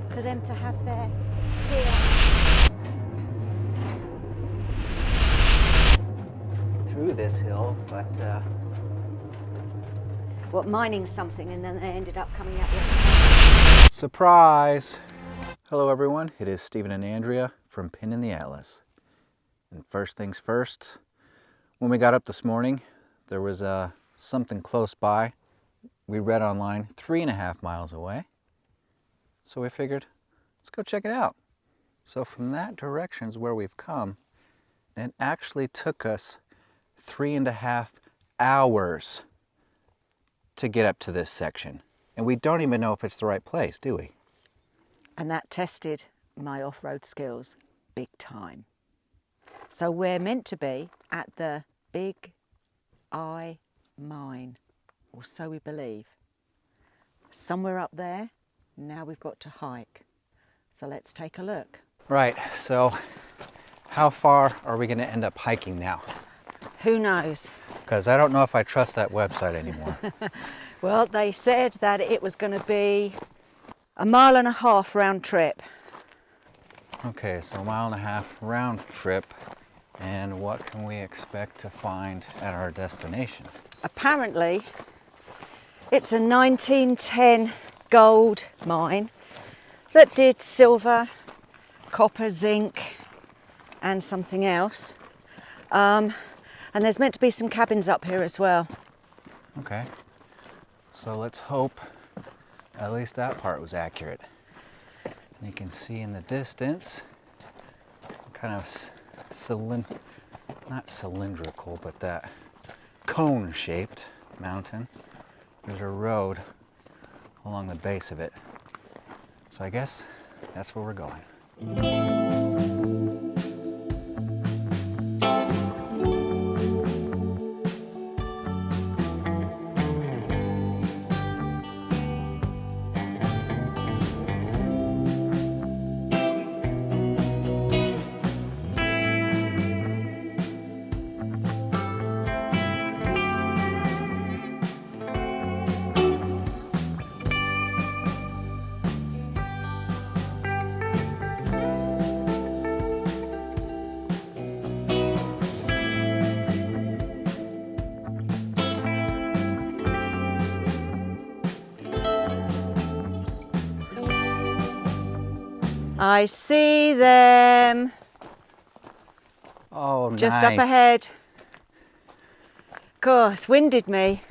for them to have their beer. Through this hill, but What, mining something and then they ended up coming out the other side. surprise! Hello everyone, it is Stephen and Andrea from Pin in the Atlas. And first things first, when we got up this morning, there was something close by. We read online 3.5 miles away. So we figured, let's go check it out. So from that direction is where we've come. And it actually took us 3.5 hours to get up to this section. And we don't even know if it's the right place, do we? And that tested my off-road skills big time. So we're meant to be at the Big Eye Mine, or so we believe. Somewhere up there, now we've got to hike. So let's take a look. Right, so how far are we gonna end up hiking now? Who knows? Because I don't know if I trust that website anymore. Well, they said that it was going to be 1.5 miles round trip. Okay, so 1.5 miles round trip. And what can we expect to find at our destination? Apparently, it's a 1910 gold mine that did silver, copper, zinc, and something else. And there's meant to be some cabins up here as well. Okay, so let's hope at least that part was accurate. And you can see in the distance, kind of not cylindrical, but that cone-shaped mountain. There's a road along the base of it. So I guess that's where we're going. I see them Oh, just nice. up ahead. Of course, winded me.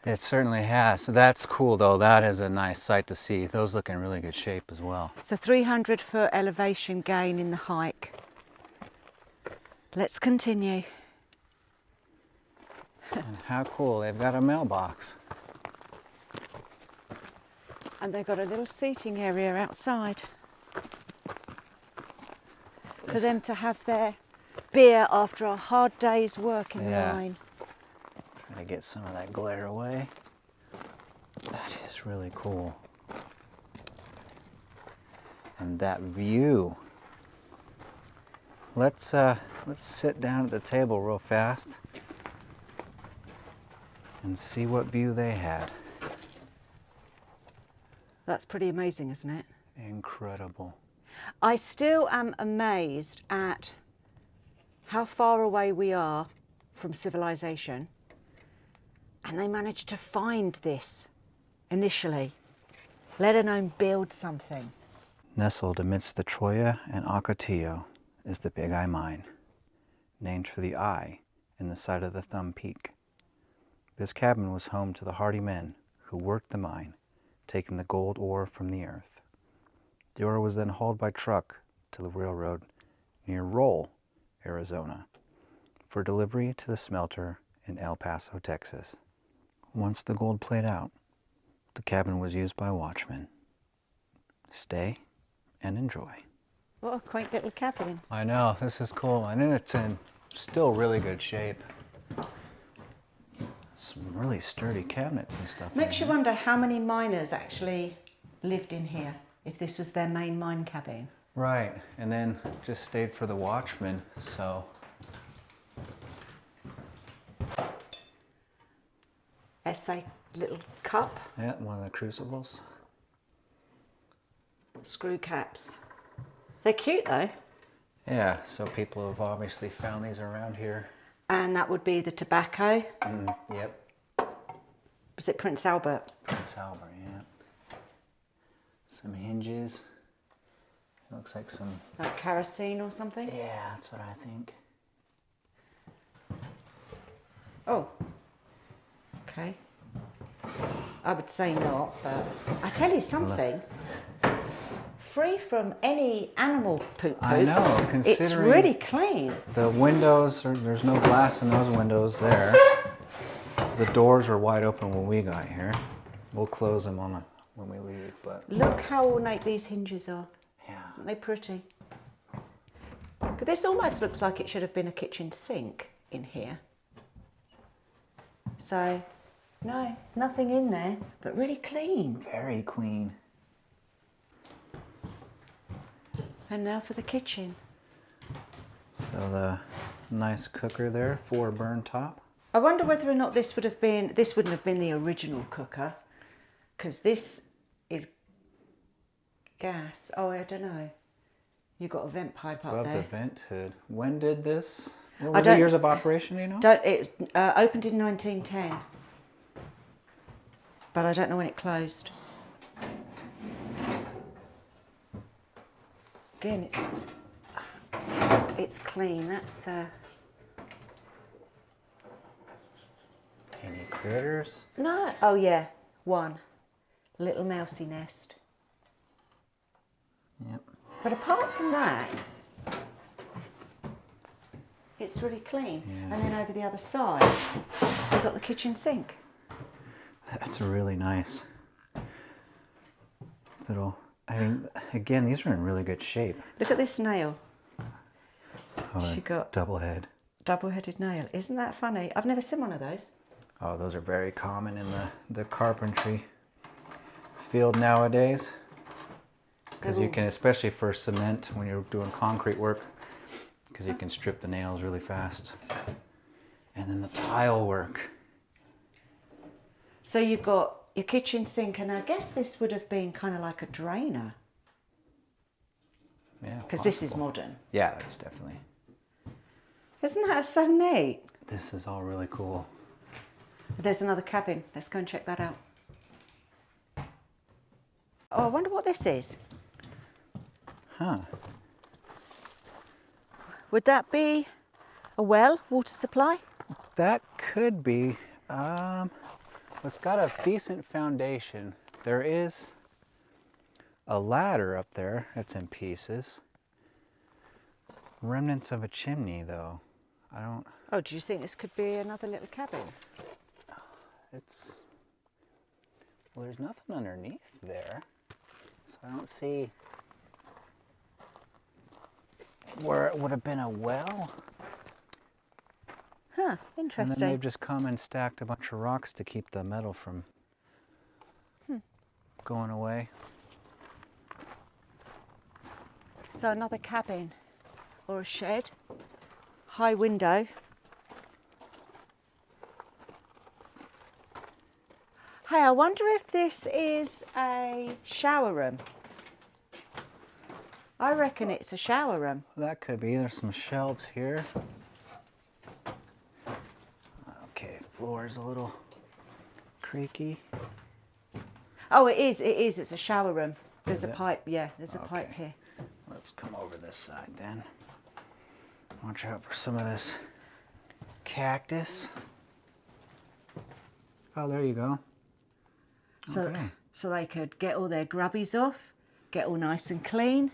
It certainly has. So that's cool though. That is a nice sight to see. Those look in really good shape as well. It's a 300-foot elevation gain in the hike. Let's continue. And how cool, they've got a mailbox. And they've got a little seating area outside for them to have their beer after a hard day's work in the mine. Try to get some of that glare away. That is really cool. And that view. Let's sit down at the table real fast and see what view they had. That's pretty amazing, isn't it? Incredible. I still am amazed at how far away we are from civilization, and they managed to find this initially, let alone build something. Nestled amidst the Troya and Ocotillo is the Big Eye Mine, named for the eye in the side of the thumb peak. This cabin was home to the hardy men who worked the mine, taking the gold ore from the earth. The ore was then hauled by truck to the railroad near Roll, Arizona, for delivery to the smelter in El Paso, Texas. Once the gold played out, the cabin was used by watchmen. Stay and enjoy. What a quaint little cabin. I know, this is cool. And it's in still really good shape. Some really sturdy cabinets and stuff. Makes you wonder how many miners actually lived in here, if this was their main mine cabin. Right, and then just stayed for the watchmen, so. Essay little cup. Yeah, one of the crucibles. screw caps. They're cute though. Yeah, so people have obviously found these around here. And that would be the tobacco. Yep. Was it Prince Albert? Prince Albert, yeah. Some hinges. It looks like some... Like kerosene or something? Yeah, that's what I think. Oh. Okay. I would say not, but I tell you something. Free from any animal poop. I know, considering it's really clean. The windows, there's no glass in those windows there. The doors are wide open when we got here. We'll close them when we leave, but... Look how ornate these hinges are. Yeah. Aren't they pretty? But this almost looks like it should have been a kitchen sink in here. So, no, nothing in there, but really clean. Very clean. And now for the kitchen. So the nice cooker there, 4-burn top. I wonder whether or not this wouldn't have been the original cooker, because this is gas. Oh, I don't know. You've got a vent pipe up Above there. the vent hood. When did this? What was the years of operation? Do you know? It opened in 1910, but I don't know when it closed. Again, it's clean. That's Any critters? no. Oh yeah, one little mousy nest. Yep. But apart from that, it's really clean. Yeah. And then over the other side, we've got the kitchen sink. That's really nice. Little. I mean, again, these are in really good shape. Look at this nail. Oh, She got double head. double-headed nail. Isn't that funny? I've never seen one of those. Oh, those are very common in the carpentry field nowadays. Because you can, especially for cement, when you're doing concrete work, because you can strip the nails really fast. And then the tile work. So you've got your kitchen sink, and I guess this would have been kind of like a drainer. Yeah. Because this is modern. Yeah, that's definitely. Isn't that so neat? This is all really cool. There's another cabin. Let's go and check that out. Oh, I wonder what this is. Huh. Would that be a well, water supply? That could be. It's got a decent foundation. There is a ladder up there that's in pieces. Remnants of a chimney, though. I don't. Oh, do you think this could be another little cabin? It's. Well, there's nothing underneath there, so I don't see where it would have been a well. Huh, And interesting. then they've just come and stacked a bunch of rocks to keep the metal from going away. So another cabin or a shed, high window. Hey, I wonder if this is a shower room. I reckon it's a shower room. That could be. There's some shelves here. Okay, floor is a little creaky. Oh, it is. It's a shower room. There's Is a it? pipe. Yeah, there's a pipe Okay. here. Let's come over this side then. Watch out for some of this cactus. Oh, there you go. So, Okay. so they could get all their grubbies off, get all nice and clean.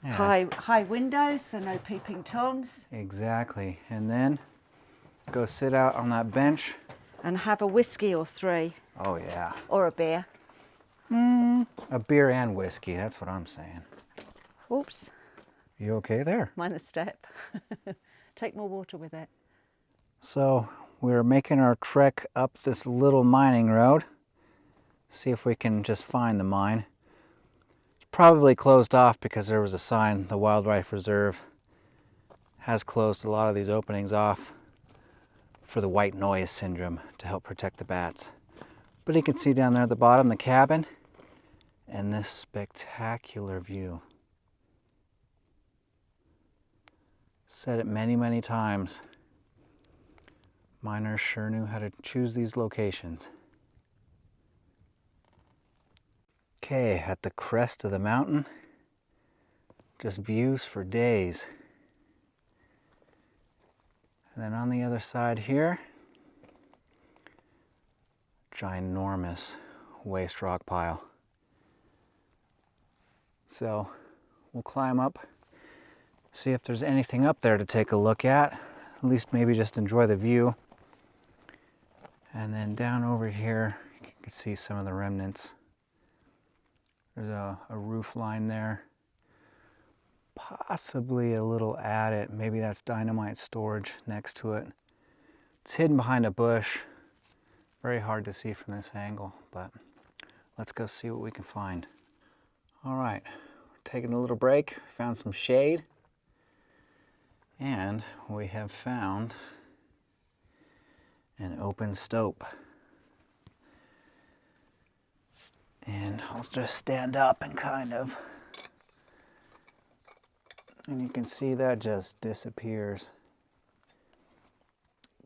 Yeah, High windows, so no peeping toms. exactly. And then go sit out on that bench. And have a whiskey or three, Oh yeah. or a beer. A beer and whiskey, that's what I'm saying. Oops, You okay there? minor step. Take more water with it. So we're making our trek up this little mining road. See if we can just find the mine. It's probably closed off because there was a sign the Wildlife Reserve has closed a lot of these openings off for the white noise syndrome to help protect the bats. But you can see down there at the bottom the cabin, and this spectacular view. Said it many, many times. Miners sure knew how to choose these locations. Okay, at the crest of the mountain, just views for days. And then on the other side here, ginormous waste rock pile. So we'll climb up, see if there's anything up there to take a look at least maybe just enjoy the view. And then down over here, you can see some of the remnants. There's a roof line there. Possibly a little adit, maybe that's dynamite storage next to it. It's hidden behind a bush. Very hard to see from this angle, but let's go see what we can find. All right, we're taking a little break, found some shade, and we have found an open stope. And I'll just stand up and and you can see that just disappears.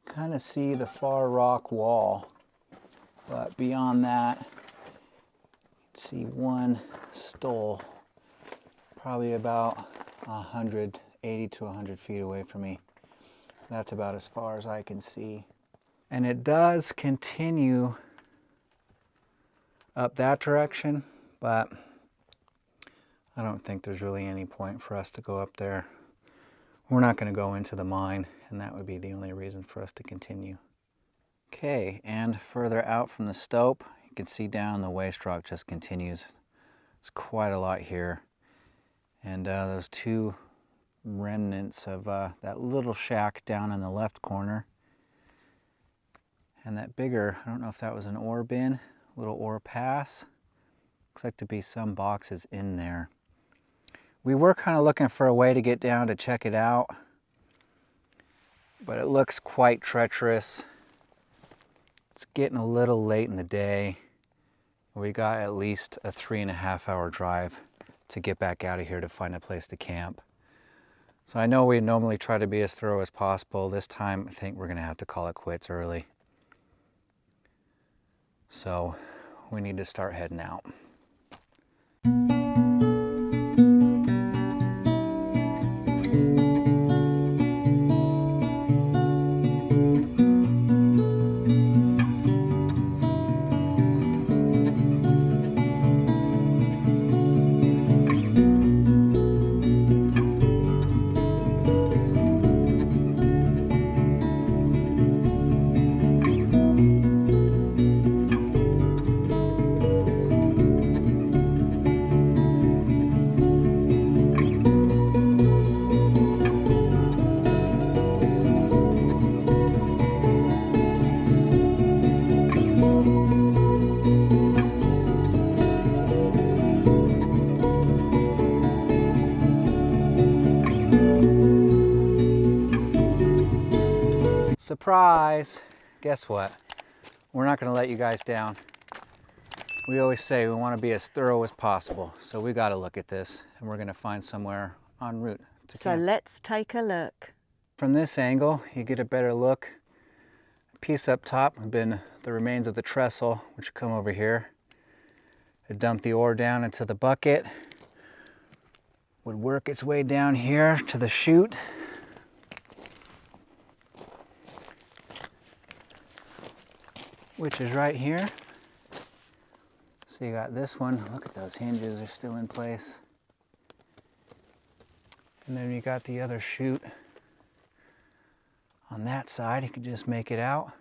Kind of see the far rock wall, but beyond that, you can see one stole, probably about 80 to 100 feet away from me. That's about as far as I can see. And it does continue up that direction, but I don't think there's really any point for us to go up there. We're not going to go into the mine, and that would be the only reason for us to continue. Okay, and further out from the stope, you can see down the waste rock just continues. It's quite a lot here. And those two remnants of that little shack down in the left corner. And that bigger, I don't know if that was an ore bin, little ore pass. Looks like to be some boxes in there. We were kind of looking for a way to get down to check it out, but it looks quite treacherous. It's getting a little late in the day. We got at least a 3.5-hour drive to get back out of here to find a place to camp. So I know we normally try to be as thorough as possible. This time I think we're gonna have to call it quits early. So we need to start heading out. Surprise! Guess what? We're not going to let you guys down. We always say we want to be as thorough as possible, so we got to look at this, and we're going to find somewhere en route to camp. So let's take a look. From this angle, you get a better look. The piece up top have been the remains of the trestle, which come over here. It dumped the ore down into the bucket, would work its way down here to the chute. Which is right here. So you got this one, look at those hinges, they're still in place. And then you got the other chute on that side, you can just make it out.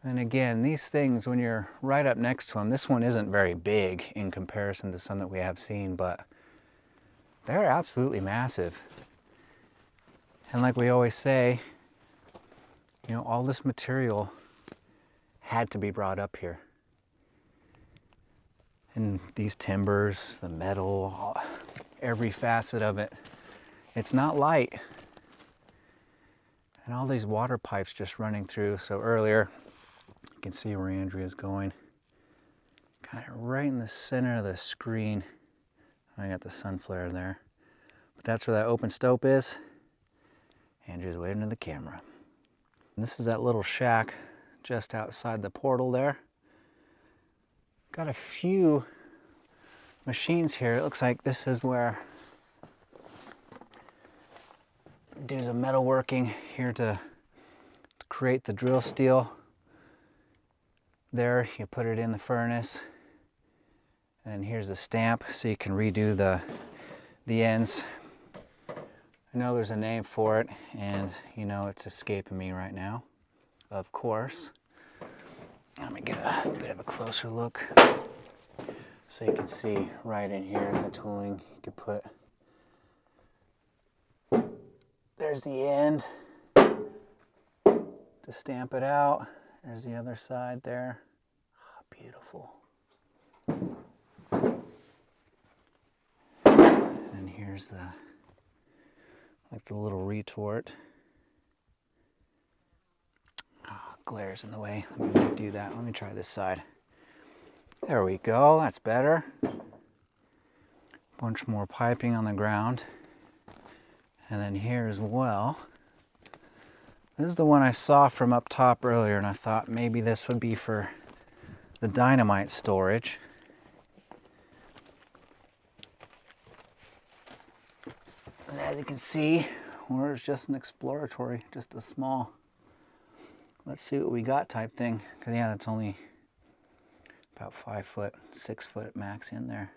And again, these things, when you're right up next to them, this one isn't very big in comparison to some that we have seen, but they're absolutely massive. And like we always say, you know, all this material had to be brought up here. And these timbers, the metal, every facet of it, it's not light. And all these water pipes just running through. So earlier, you can see where Andrea's going. kind of right in the center of the screen. I got the sun flare there. But that's where that open stope is. Andrew's waving to the camera. And this is that little shack just outside the portal there. Got a few machines here. It looks like this is where do the metalworking here to create the drill steel. There, you put it in the furnace. And here's the stamp so you can redo the ends. I know there's a name for it, and you know it's escaping me right now, of course. Let me get a bit of a closer look so you can see right in here the tooling. You could put, there's the end to stamp it out. There's the other side there. Oh, beautiful. And here's the, like the little retort. Oh, glare's in the way. Let me do that. Let me try this side. There we go. That's better. Bunch more piping on the ground. And then here as well. This is the one I saw from up top earlier, and I thought maybe this would be for the dynamite storage. And as you can see, it's just an exploratory, just a small, let's see what we got type thing. Because yeah, that's only about 5 foot, 6 foot at max in there.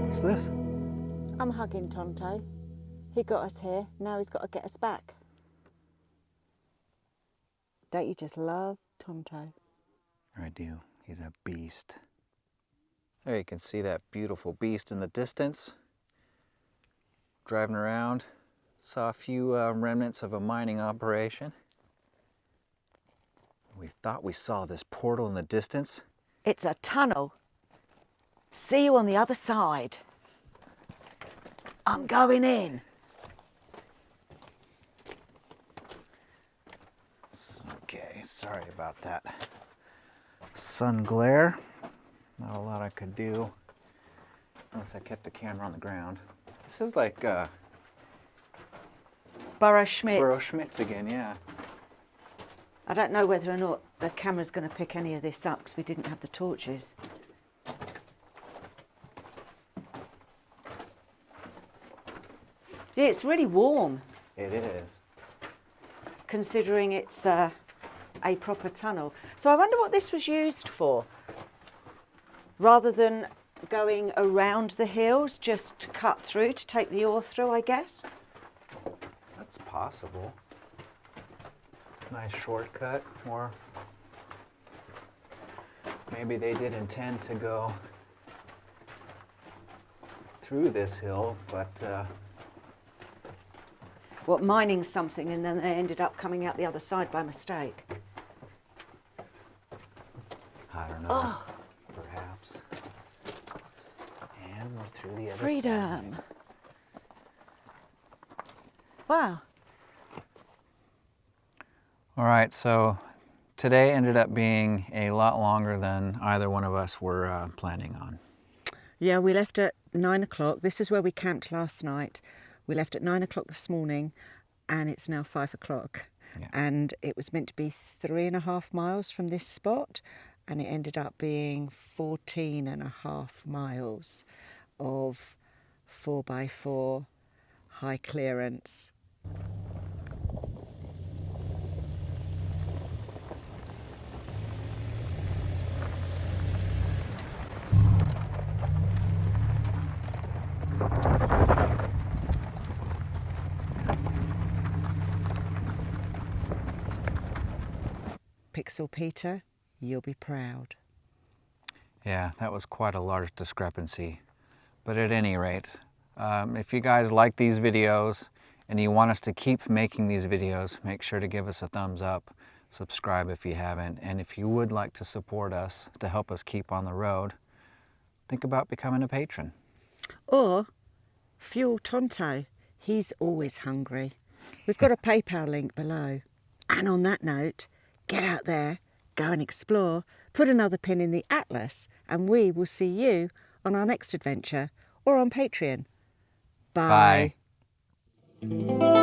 What's this? I'm hugging Tonto. He got us here, now he's got to get us back. Don't you just love Tonto? I do. He's a beast. There you can see that beautiful beast in the distance. Driving around, saw a few remnants of a mining operation. We thought we saw this portal in the distance. It's a tunnel. See you on the other side. I'm going in. Okay, sorry about that sun glare. Not a lot I could do unless I kept the camera on the ground. This is like Burrow Schmitz. Burrow Schmitz again, yeah. I don't know whether or not the camera's going to pick any of this up because we didn't have the torches. Yeah, it's really warm. It is. Considering it's a proper tunnel. So I wonder what this was used for. Rather than going around the hills, just to cut through, to take the ore through, I guess. That's possible. Nice shortcut, or maybe they did intend to go through this hill, but What, mining something and then they ended up coming out the other side by mistake? I don't know, perhaps. And we're through the other Freedom. side. Wow. All right, so today ended up being a lot longer than either one of us were planning on. Yeah, we left at 9 o'clock. This is where we camped last night. We left at 9 o'clock this morning and it's now 5 o'clock. Yeah. And it was meant to be 3.5 miles from this spot and it ended up being 14.5 miles of 4x4 high clearance. Pixel Peter, you'll be proud. Yeah, that was quite a large discrepancy. But at any rate, if you guys like these videos and you want us to keep making these videos, make sure to give us a thumbs up, subscribe if you haven't, and if you would like to support us to help us keep on the road, think about becoming a patron. Or fuel Tonto. He's always hungry. We've got a PayPal link below. And on that note, get out there, go and explore, put another pin in the atlas, and we will see you on our next adventure or on Patreon. Bye. Bye.